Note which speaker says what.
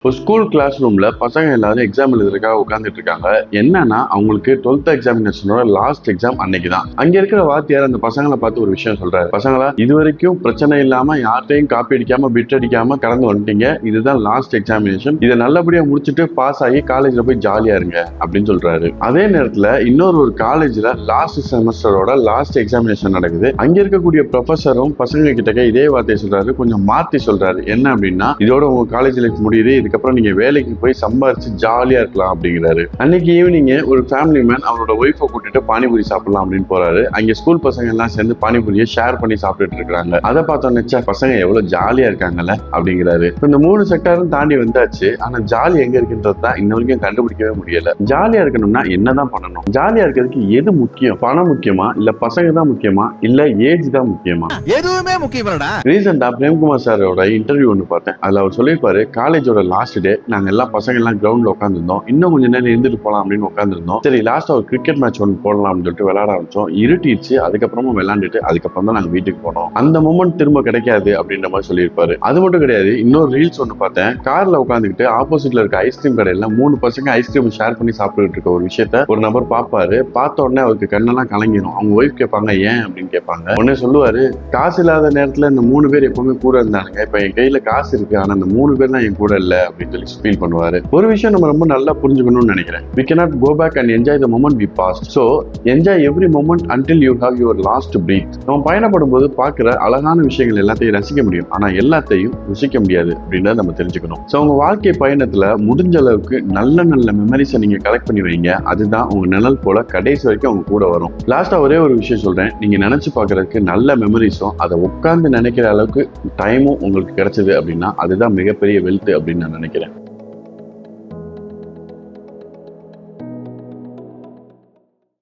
Speaker 1: இப்போ school class ரூம்ல பசங்க எல்லாரும் எக்ஸாம் எழுதுறதுக்காக உட்காந்துட்டு இருக்காங்க. என்னன்னா அவங்களுக்கு 12th எக்ஸாமினேஷனோட லாஸ்ட் எக்ஸாம் அன்னைக்கு தான். அங்க இருக்கிற வாத்தியார் அந்த பசங்களை பார்த்து ஒரு விஷயம் சொல்றாரு. பசங்களா, இது வரைக்கும் பிரச்சனை இல்லாம யார்ட்டையும் காப்பி அடிக்காம பிட் அடிக்காம கடந்து வந்துட்டீங்க. இதுதான் லாஸ்ட் எக்ஸாமினேஷன். இதை நல்லபடியா முடிச்சுட்டு பாஸ் ஆகி காலேஜ்ல போய் ஜாலியா இருங்க அப்படின்னு சொல்றாரு. அதே நேரத்துல ஒரு காலேஜ்ல லாஸ்ட் செமஸ்டரோட லாஸ்ட் எக்ஸாமினேஷன் நடக்குது. அங்க இருக்கக்கூடிய ப்ரொஃபஸரும் பசங்க கிட்ட இதே வார்த்தையை சொல்றாரு, கொஞ்சம் மாத்தி சொல்றாரு. என்ன அப்படின்னா, இதோட உங்க காலேஜ் லைஃப் முடியுது, இதுக்கப்புறம் நீங்க வேலைக்கு போய் சம்பாரிச்சு ஜாலியா இருக்கலாம் அப்படிங்கிறாரு. அன்னைக்கு ஈவினிங் ஒரு ஃபேமிலி மேன் அவரோட ஒய்ஃபை கூட்டிட்டு பானிபூரி சாப்பிடலாம் அப்படின்னு போறாரு. அங்க ஸ்கூல் பசங்க எல்லாம் சேர்ந்து பானிபூரியை ஷேர் பண்ணி சாப்பிட்டுட்டு இருக்காங்க. அதை பார்த்தோன்னு பசங்க எவ்வளவு ஜாலியா இருக்காங்கல்ல அப்படிங்கிறாரு. இந்த 3 செக்டாரும் தாண்டி வந்தாச்சு. ஆனா ஜாலி எங்க இருக்குன்றது தான் இன்ன வரைக்கும் கண்டுபிடிக்கவே முடியல. ஜாலியா இருக்கணும்னா என்னதான் பண்ணணும்? ஜாலியா இருக்கிறதுக்கு எது முக்கியம்? பணம் முக்கியமா, இல்ல பசங்க தான் முக்கியமா, இல்ல ஏஜ் தான் முக்கியமா?
Speaker 2: எதுவுமே முக்கியம் இல்லடா.
Speaker 1: ரீசெண்டா பிரேம்குமார் சாரோட இன்டர்வியூ ஒன்று பார்த்தேன். அதுல அவர் சொல்லியிருப்பாரு, காலேஜோட லாஸ்ட் டே நாங்க எல்லாம் பசங்க எல்லாம் கிரவுண்ட்ல உட்காந்துருந்தோம். இன்னும் கொஞ்சம் நேரம் இருந்துட்டு போலாம் அப்படின்னு உட்காந்துருந்தோம். சரி, லாஸ்டா ஒரு கிரிக்கெட் மேட்ச் ஒன்று போடலாம் அப்படின்னு சொல்லிட்டு விளையாட ஆரம்பிச்சோம். இருட்டிடுச்சு. அதுக்கப்புறமா விளையாண்டுட்டு அதுக்கப்புறம் தான் நாங்க வீட்டுக்கு போனோம். அந்த மொமெண்ட் திரும்ப கிடைக்காது அப்படின்ற மாதிரி சொல்லியிருப்பாரு. அது மட்டும் கிடையாது, இன்னொரு ரீல்ஸ் ஒன்று பார்த்தேன். கார்ல உட்காந்துக்கிட்டு ஆப்போசிட்ல இருக்க ஐஸ்கிரீம் கடையில 3 பசங்க ஐஸ்கிரீம் ஷேர் பண்ணி சாப்பிட்டுட்டு இருக்க ஒரு விஷயத்த ஒரு நபர் பார்ப்பாரு. பார்த்த உடனே அவருக்கு கண்ணெல்லாம் கலங்கிடும். அவங்க ஒய்ஃப் கேட்பாங்க, ஏன் அப்படின்னு கேட்பாங்க. உடனே சொல்லுவாரு, காசு இல்லாத நேரத்துல இந்த 3 பேர் எப்பவுமே கூட இருந்தானுங்க. இப்ப என் கையில காசு இருக்கு, ஆனா அந்த 3 பேர் தான் என் கூட இல்ல அப்படின்னு சொல்லி ஃபீல் பண்ணுவாரு. ஒரு விஷயம் நம்ம ரொம்ப நல்லா புரிஞ்சுக்கணும்னு நினைக்கிறேன். We cannot go back and enjoy the moment we passed. So enjoy every moment until you have your last breath. நம்ம பயணப்படும் போது பார்க்கிற அழகான விஷயங்கள் எல்லாத்தையும் ரசிக்க முடியும், ஆனா எல்லாத்தையும் ருசிக்க முடியாது அப்படின்றத நம்ம தெரிஞ்சுக்கணும். ஸோ உங்க வாழ்க்கை பயணத்துல முடிஞ்ச அளவுக்கு நல்ல நல்ல மெமரிஸை நீங்க கலெக்ட் பண்ணி வைங்க. அதுதான் உங்க நிழல் போல கடைசி வரைக்கும் அவங்க கூட வரும். லாஸ்டா ஒரே ஒரு விஷயம் சொல்றேன். நீங்க நினைச்சு பார்க்கறதுக்கு நல்ல மெமரிஸும் அதை உட்கார்ந்து நினைக்கிற அளவுக்கு டைமும் உங்களுக்கு கிடைச்சது அப்படின்னா அதுதான் மிகப்பெரிய வெல்த் அப்படின்னு நான் நினைக்கிறேன்.